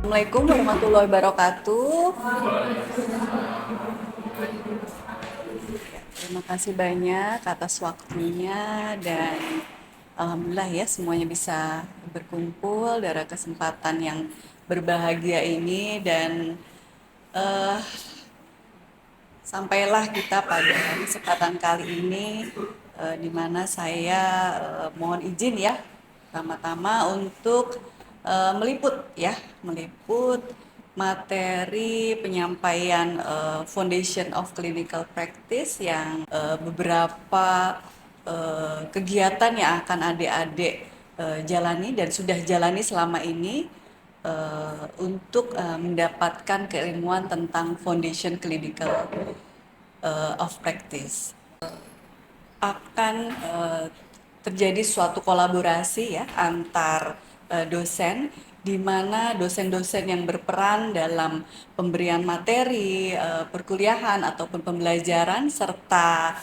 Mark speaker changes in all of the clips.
Speaker 1: Assalamualaikum warahmatullahi wabarakatuh. Terima kasih banyak atas waktunya dan alhamdulillah ya semuanya bisa berkumpul dalam kesempatan yang berbahagia ini dan eh, sampailah kita pada kesempatan kali ini di mana saya mohon izin ya pertama-tama untuk meliput materi penyampaian Foundation of Clinical Practice yang beberapa kegiatan yang akan adik-adik jalani dan sudah jalani selama ini untuk mendapatkan keilmuan tentang Foundation Clinical of Practice. Akan terjadi suatu kolaborasi ya antar dosen di mana dosen-dosen yang berperan dalam pemberian materi perkuliahan ataupun pembelajaran serta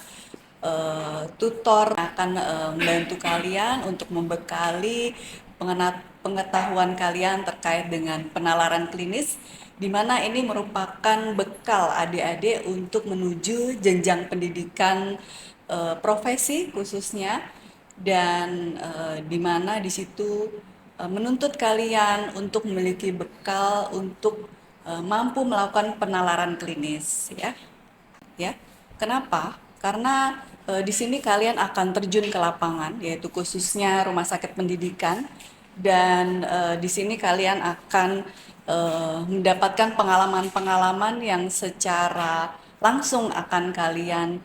Speaker 1: tutor akan membantu kalian untuk membekali pengetahuan kalian terkait dengan penalaran klinis, di mana ini merupakan bekal adik-adik untuk menuju jenjang pendidikan profesi khususnya, dan di mana di situ menuntut kalian untuk memiliki bekal untuk mampu melakukan penalaran klinis ya. Kenapa? Karena di sini kalian akan terjun ke lapangan, yaitu khususnya rumah sakit pendidikan, dan di sini kalian akan mendapatkan pengalaman-pengalaman yang secara langsung akan kalian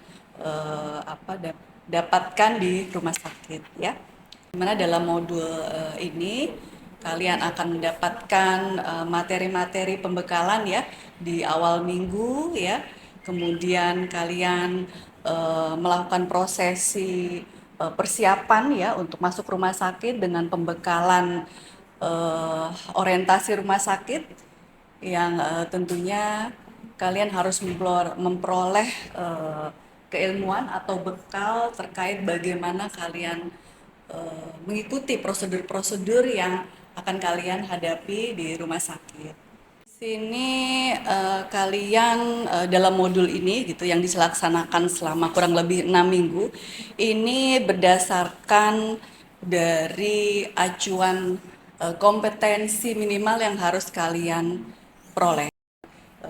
Speaker 1: dapatkan di rumah sakit ya. Dimana dalam modul ini kalian akan mendapatkan materi-materi pembekalan ya di awal minggu ya. Kemudian kalian melakukan prosesi persiapan ya untuk masuk rumah sakit dengan pembekalan orientasi rumah sakit yang tentunya kalian harus memperoleh keilmuan atau bekal terkait bagaimana kalian mengikuti prosedur-prosedur yang akan kalian hadapi di rumah sakit. Sini kalian dalam modul ini gitu yang dilaksanakan selama kurang lebih 6 minggu ini berdasarkan dari acuan kompetensi minimal yang harus kalian peroleh.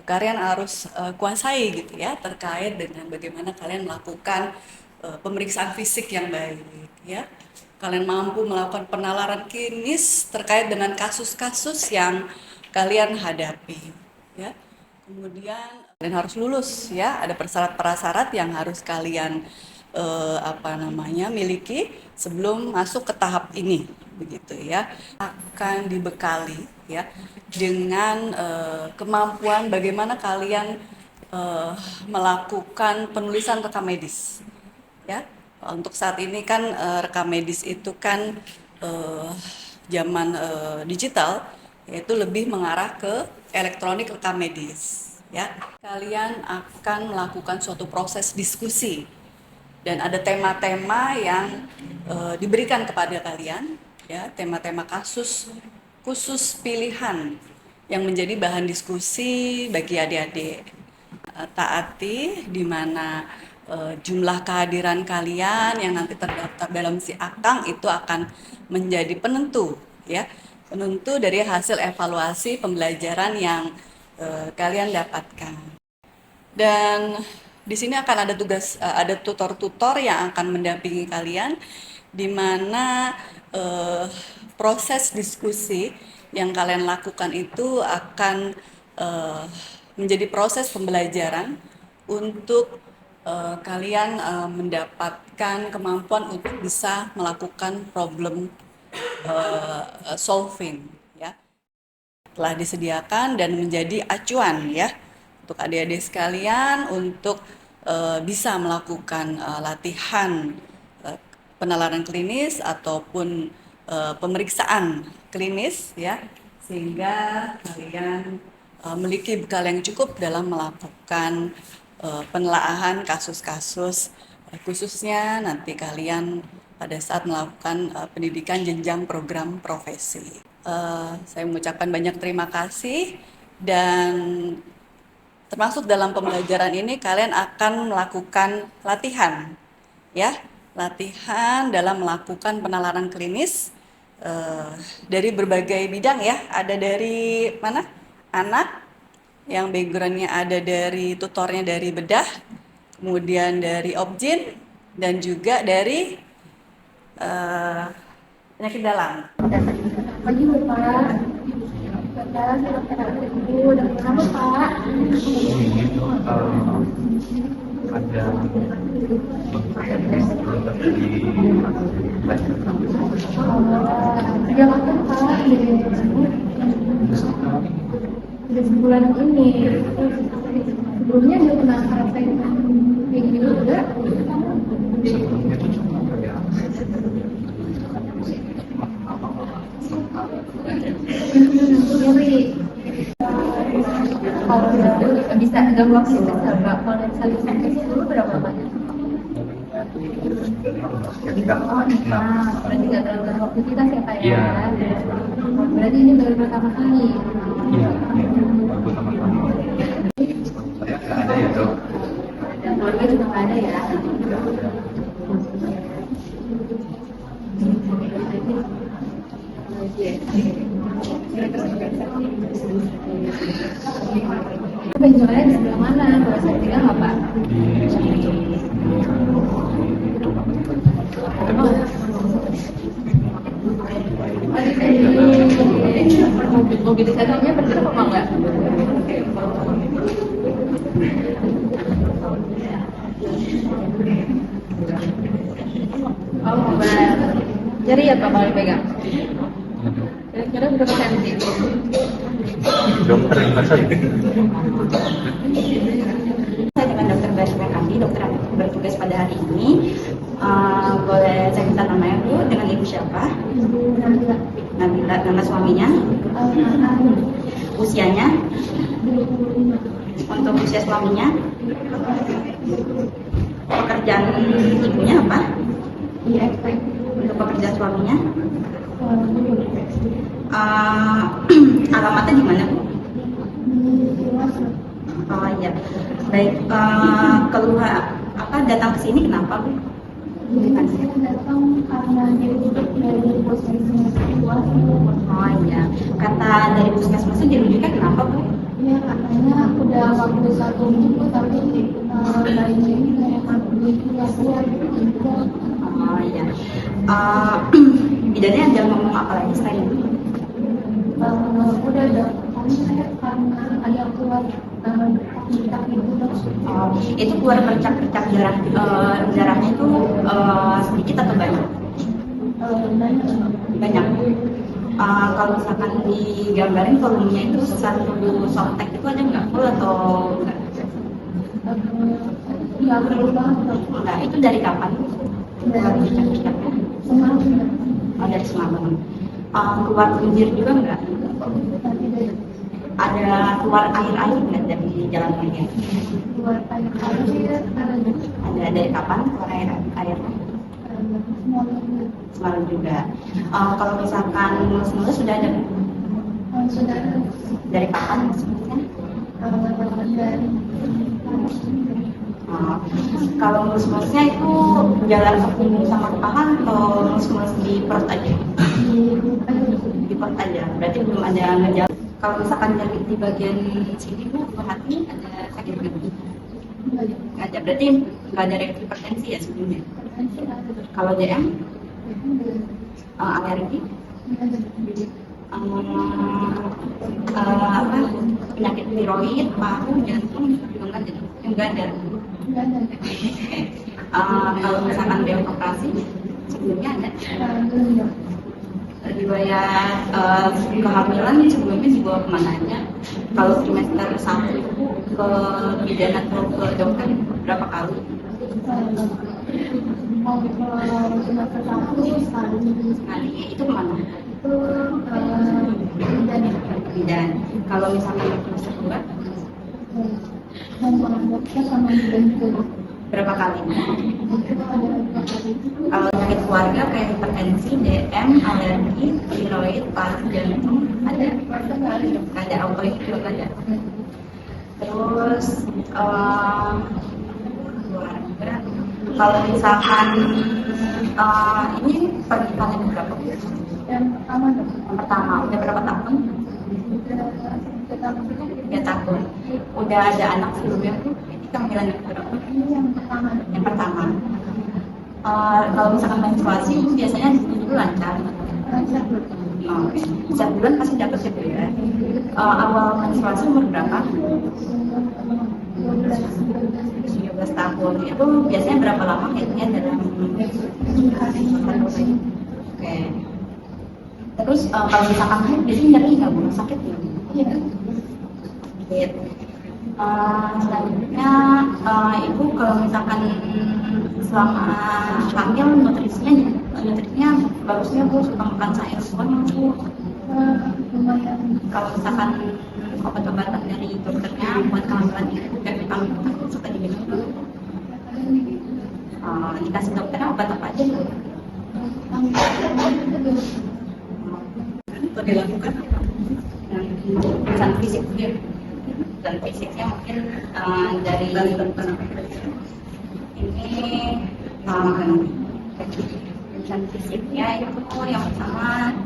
Speaker 1: Kalian harus kuasai gitu ya terkait dengan bagaimana kalian melakukan pemeriksaan fisik yang baik ya. Kalian mampu melakukan penalaran klinis terkait dengan kasus-kasus yang kalian hadapi ya. Kemudian kalian harus lulus ya, ada persyarat-persyarat yang harus kalian miliki sebelum masuk ke tahap ini begitu ya. Akan dibekali ya dengan kemampuan bagaimana kalian melakukan penulisan rekam medis ya. Untuk saat ini kan rekam medis itu kan zaman digital, yaitu lebih mengarah ke elektronik rekam medis ya. Kalian akan melakukan suatu proses diskusi dan ada tema-tema yang diberikan kepada kalian ya, tema-tema kasus khusus pilihan yang menjadi bahan diskusi bagi adik-adik. Taati di mana jumlah kehadiran kalian yang nanti terdaftar dalam si akang itu akan menjadi penentu ya, penentu dari hasil evaluasi pembelajaran yang kalian dapatkan. Dan di sini akan ada ada tutor-tutor yang akan mendampingi kalian, di mana proses diskusi yang kalian lakukan itu akan menjadi proses pembelajaran untuk kalian mendapatkan kemampuan untuk bisa melakukan problem solving ya. Telah disediakan dan menjadi acuan ya untuk adik-adik sekalian untuk bisa melakukan latihan penalaran klinis ataupun pemeriksaan klinis ya, sehingga kalian memiliki bekal yang cukup dalam melakukan penelaahan kasus-kasus khususnya nanti kalian pada saat melakukan pendidikan jenjang program profesi. Saya mengucapkan banyak terima kasih, dan termasuk dalam pembelajaran ini kalian akan melakukan latihan, ya, latihan dalam melakukan penalaran klinis dari berbagai bidang ya. Ada dari mana? Anak, yang backgroundnya ada dari tutornya dari bedah, kemudian dari objin, dan juga dari penyakit dalam.
Speaker 2: Pagi Bapak. Bapak, saya Dr. Ibu. Dan kenapa Pak?
Speaker 3: Ada
Speaker 2: Sejak kapan Pak? Sudah sebulan ini. Sebelumnya dia pernah ngerasain kayak gini juga?
Speaker 3: sebelumnya itu cuma kayak
Speaker 2: Nyeri. Kalau bisa dalam waktu Pak, kalau dari 1 sampai 10 berapa banyak? Berarti nggak terlalu dalam waktu kita ya Pak ya?
Speaker 3: Iya.
Speaker 2: Berarti ini baru pertama kali.
Speaker 3: iya baru pertama kali saya nggak ada ya dok.
Speaker 2: Dan keluarga juga nggak ada ya? Benjolannya di sebelah mana? Kalau saya tinggal nggak Pak?
Speaker 3: Di sini dok, di tulang.
Speaker 2: Mobilisasinya bergerak apa enggak? Oh, mobile. Jadi ya Pak kalau dipegang? Kira-kira berapa senti?
Speaker 3: Dokter yang masa
Speaker 4: Saya dengan Dr. Basma Kandi, dokter yang bertugas pada hari ini. Boleh saya minta namanya Bu, dengan Ibu siapa? Nabila, nama suaminya? Usianya? Untuk usia suaminya? Pekerjaan ibunya apa? Untuk pekerjaan suaminya? Alamatnya di mana Bu? Oh iya, baik. Keluar apa datang ke sini kenapa Bu?
Speaker 2: Saya datang karena dia dirujuk dari puskesmas situasi.
Speaker 4: Oh iya, kata dari puskesmas itu dirujuknya kenapa Bu?
Speaker 2: Ya katanya udah waktu 1 minggu tapi bayinya ini kayak kasihan juga.
Speaker 4: Oh iya. Bidannya ada ngomong apa lagi selain itu?
Speaker 2: Udah kami saya karena ada keluar bercak itu dok.
Speaker 4: Itu keluar bercak-bercak darahnya itu sedikit atau banyak?
Speaker 2: Banyak.
Speaker 4: Banyak. Kalau misalkan digambarin volumenya itu satu softtek itu ada nggak full atau enggak?
Speaker 2: Nggak perlu banget dok.
Speaker 4: Enggak, itu dari kapan? Keluar bercak-bercaknya?
Speaker 2: Semalam.
Speaker 4: Oh, dari semalam. Keluar kelenjar juga enggak? Ada keluar air-air nggak dari jalan mainnya?
Speaker 2: Keluar air
Speaker 4: Ada dari kapan keluar airnya? Semalam juga. Kalau misalkan mulus-mulus sudah ada
Speaker 2: sudah
Speaker 4: dari kapan mulus-mulusnya?
Speaker 2: dari
Speaker 4: Kalau mulus-mulusnya itu jalan ke punggung sama ke paha atau mulus-mulus di perut aja? Di perut aja. Berarti belum ada ngejala. Kalau misalkan nyeri di bagian sini Bu, ke hati ada sakit nggak? Nggak ada. Berarti nggak ada hipertensi ya sebelumnya. Kalau JM, alergi, apa penyakit tiroid, paru, jantung juga nggak ada. Nggak ada. Kalau misalkan dia operasi sebelumnya ada. Riwayat kehamilan sebelumnya dibawa kemana aja? Kalau trimester 1 itu ke bidan atau ke dokter berapa kali? Sekali. Itu kemana? Bidan. Kalau misalkan trimester 2? Berapa kali? Kalau penyakit keluarga kayak hipertensi, DM, alergi, tiroid, paru, jantung ada. Ada autoimun ada. Terus keluarga. Kalau misalkan ini pernikahan berapa?
Speaker 2: Yang pertama dok.
Speaker 4: Yang pertama, udah berapa tahun? 3 tahun. Udah ada anak sebelumnya tuh? Ini kehamilan yang berapa?
Speaker 2: Ini yang pertama.
Speaker 4: Yang pertama. Kalau misalkan menstruasi itu biasanya dulu lancar.
Speaker 2: Lancar dok.
Speaker 4: Oke. Setiap bulan pasti dapat ya Bu ya. Awal menstruasi umur berapa? 13 tahun. Itu biasanya berapa lama hitnya dalam hari? Oke. Terus kalau misalkan haid biasanya nyeri nggak Bu? Sakit nggak?
Speaker 2: Iya.
Speaker 4: Sakit. Selanjutnya ibu kalau misalkan selama hamil nutrisinya bagusnya Bu suka makan sayur semua Bu.
Speaker 2: Lumayan.
Speaker 4: Kalau misalkan obat-obatan dari dokternya buat kehamilan itu dan vitamin itu suka diminum Bu. Dikasih dokternya obat apa aja Bu? Itu dilakukan apa? Pemeriksaan fisik dia. Dan fisiknya mungkin dari ini pemeriksaan fisiknya itu yang pertama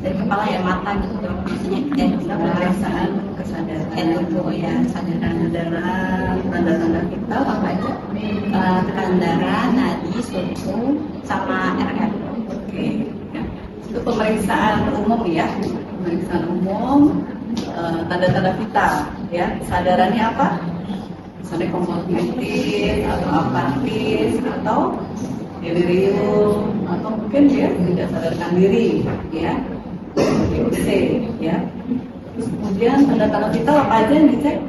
Speaker 4: dari kepala ya mata gitu dong, maksudnya pemeriksaan kesadaran itu ya kesadaran darah, tanda-tanda vital apa aja, tekanan darah, nadi, suhu, sama RF. Oke. Itu pemeriksaan umum ya, pemeriksaan umum, tanda-tanda vital ya. Kesadarannya apa? Misalnya komorbiditas atau apatis atau delirium atau mungkin dia tidak sadarkan diri ya. DOC ya. Terus kemudian tanda-tanda vital apa aja yang dicek?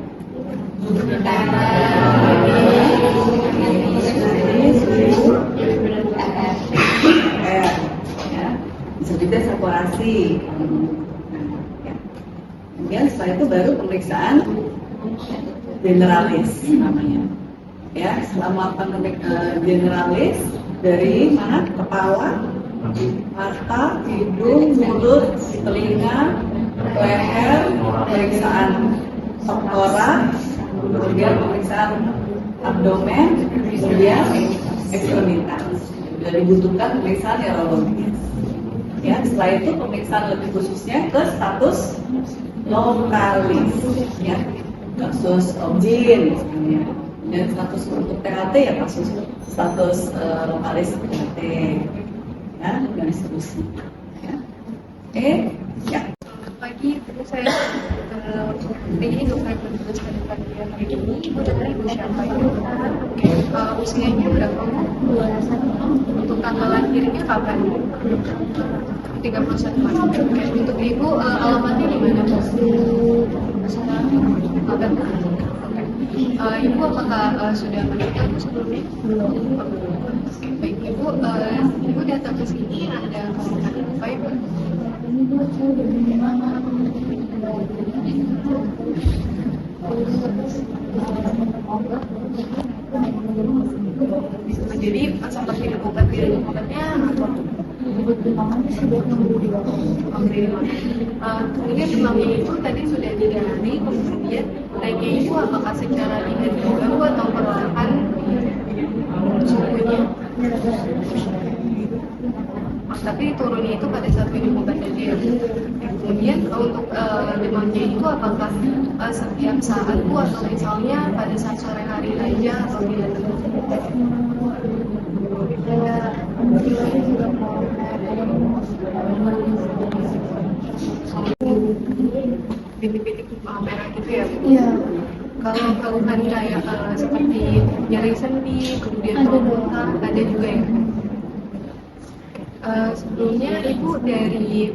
Speaker 4: Bisa juga saturasi. Kemudian setelah itu baru pemeriksaan generalis namanya. Ya, selama generalis dari mana? Kepala, mata, hidung, mulut, telinga, leher, pemeriksaan torak, kemudian pemeriksaan abdomen, kemudian ekstremitas. Sudah dibutuhkan pemeriksaan neurologis. Ya, setelah itu pemeriksaan lebih khususnya ke status lokalis, ya, kasus objin, misalnya. Dan status untuk THT ya kasus status lokalis THT, ya, dan seterusnya. Ya. Oke, ya.
Speaker 5: Pagi, saya ini dokter petugas pendidikan hari ini. Ibu dari Ibu siapa itu? Usianya berapa? 21. Untuk tanggal lahirnya kapan? 31 Maret. Oke. Untuk Ibu alamatnya di mana? Ibu apakah sudah menikah sebelumnya? Belum. Oke, baik Ibu. Ibu datang ke sini ada keluhan apa Ibu? Jadi sempat minum obatnya atau kemudian demamnya itu tadi sudah didalami, kemudian naiknya itu apakah secara tiba-tiba baru atau perlahan suhunya? Tapi turunnya itu pada saat minum obat tadi ya. Kemudian untuk demamnya itu apakah setiap saat Bu atau misalnya pada saat sore hari aja atau tidak bintik-bintik merah gitu ya Bu? Iya. Kalau keluhan kayak seperti nyeri sendi, kemudian muntah, ada juga ya? Sebelumnya Ibu dari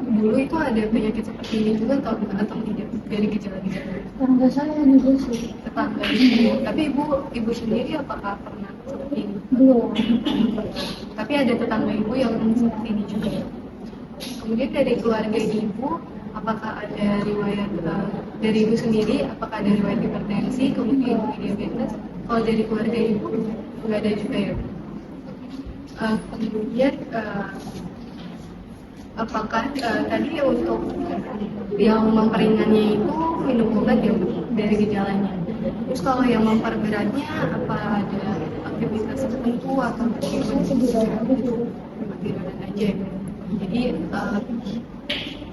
Speaker 5: dulu itu ada penyakit seperti ini juga atau tidak dari gejala-gejala?
Speaker 2: Tetangga saya juga sih.
Speaker 5: Tetangga Ibu. Tapi Ibu sendiri apakah pernah seperti ini?
Speaker 2: Belum.
Speaker 5: Tapi ada tetangga Ibu yang seperti ini juga. Kemudian dari keluarga Ibu apakah ada riwayat dari ibu sendiri, apakah ada riwayat hipertensi, kemudian diabetes. Kalau dari keluarga ibu nggak ada juga ya Bu. Kemudian apakah tadi untuk yang memperingannya itu minum obat ya Bu dari gejalanya. Terus kalau yang memperberatnya apa ada aktivitas tertentu atau tiduran aja ya Bu. Jadi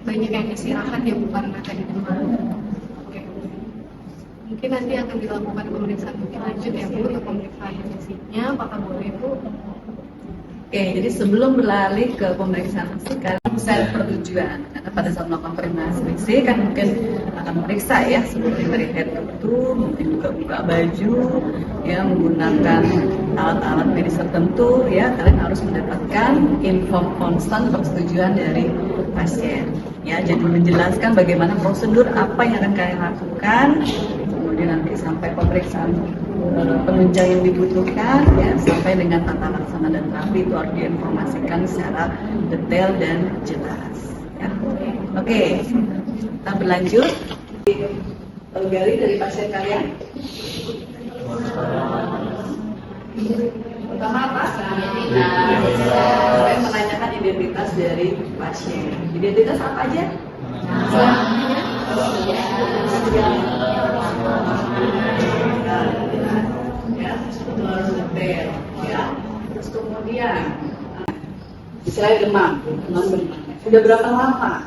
Speaker 5: banyak yang istirahat ya bukan tadi demam. Oke. Mungkin nanti akan dilakukan pemeriksaan lebih lanjut ya Bu untuk pemeriksaan fisiknya. Apakah boleh Bu?
Speaker 6: Oke, jadi sebelum beralih ke pemeriksaan fisik, kalian bisa pertujuan. Karena pada saat melakukan pemeriksaan fisik kan mungkin akan meriksa ya, seperti dari head to toe, mungkin juga buka baju, ya menggunakan alat-alat medis tertentu, ya kalian harus mendapatkan info konstan persetujuan dari pasien. Ya, jadi menjelaskan bagaimana prosedur apa yang akan kalian lakukan, kemudian nanti sampai pemeriksaan penunjang yang dibutuhkan, ya sampai dengan tata laksana dan terapi itu harus diinformasikan secara detail dan jelas. Ya. Oke, kita berlanjut. Gali dari pasien kalian. Pertama apa? Saya menanyakan identitas dari pasien. Identitas apa aja? Ya, harus detail. Ya, terus kemudian istilahnya demam. Sudah berapa lama?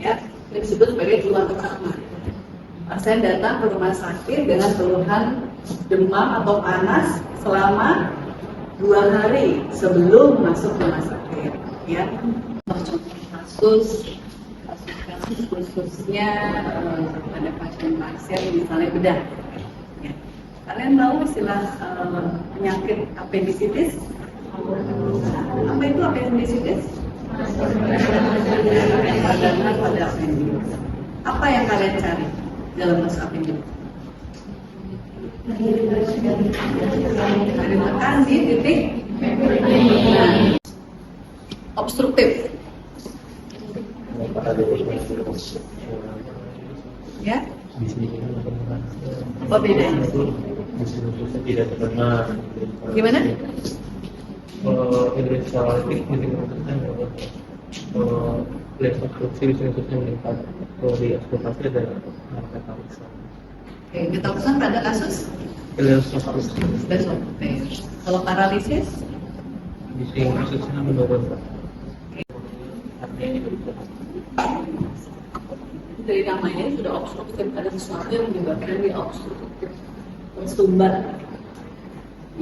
Speaker 6: Ya, ini disebut sebagai keluhan pertama. Pasien datang ke rumah sakit dengan keluhan demam atau panas selama 2 hari sebelum masuk rumah sakit. Ya, kasus khususnya pada pasien-pasien misalnya bedah. Ya. Kalian tahu istilah penyakit apendisitis? Apa itu apendisitis? Peradangan pada appendix. Apa yang kalian cari dalam kasus appendix? Ada tekan di titik obstruktif. Ya? Apa bedanya?
Speaker 3: Tidak terdengar.
Speaker 6: Gimana?
Speaker 3: Elektrolytik meningkatkan obstruksi khususnya meningkat di ekspektasi dan metalisan.
Speaker 6: Oke, metalisan pada kasus
Speaker 3: Elektrolytik
Speaker 6: kalau paralisis
Speaker 3: di sini kasusnya menurun.
Speaker 6: dari namanya sudah obstruktif, ada sesuatu yang menyebabkan dia obstruktif, tersumbat,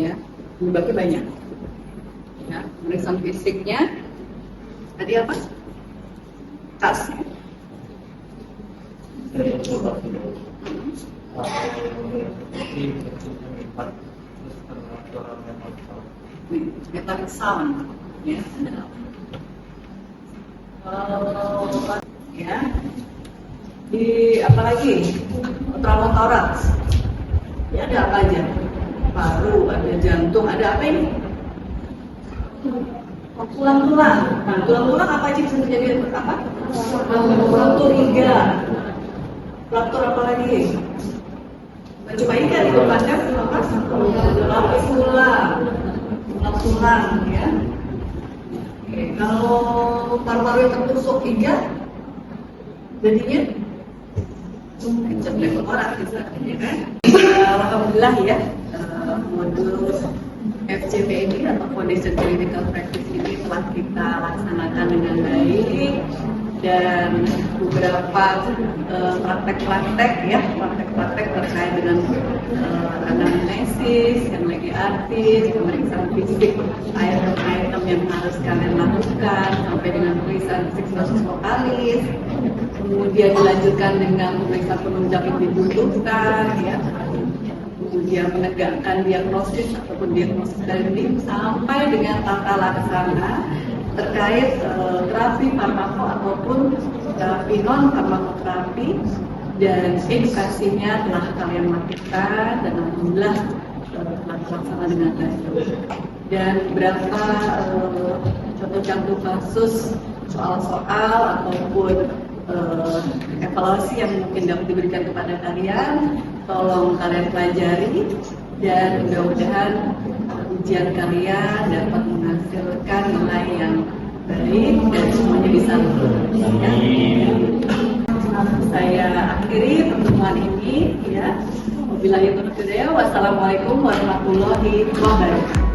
Speaker 6: ya penyebabnya banyak. Ya, pemeriksaan fisiknya tadi apa? Tas. Metallic sound, ya. Ya. Di apa lagi? Traumatoraks. Ya, ada apa aja? Paru, ada jantung, ada apa ini? Tulang-tulang. Nah, tulang-tulang apa aja bisa terjadi? Apa? Fraktur iga. Fraktur apa lagi? Nah, cuma iga itu kan? Apa? Lapis tulang. Tulang, ya. Oke, kalau paru-paru yang tertusuk iga, jadinya kencang orang misalnya, ya kan? Alhamdulillah ya, modul FCP ini atau Foundation Clinical Practice ini telah kita laksanakan dengan baik, dan beberapa praktek-praktek ya, praktek-praktek terkait dengan anamnesis, MLG-artis, pemeriksaan fisik, item-item yang harus kalian lakukan, sampai dengan pemeriksaan fisik vokalis, kemudian dilanjutkan dengan pemeriksaan penunjang yang dibutuhkan, ya, kemudian menegakkan diagnosis ataupun diagnosis dari tim sampai dengan tata laksana terkait terapi farmako ataupun terapi non farmakoterapi, dan edukasinya telah kalian lakukan dan alhamdulillah telah terlaksana dengan baik. Dan beberapa contoh-contoh kasus
Speaker 1: soal-soal ataupun evaluasi yang mungkin dapat diberikan kepada kalian. Tolong kalian pelajari dan mudah-mudahan ujian kalian dapat menghasilkan nilai yang baik dan semuanya bisa lulus. Ya. Saya akhiri pertemuan ini. Ya. Wabillahi taufiq hidayah. Wassalamualaikum warahmatullahi wabarakatuh.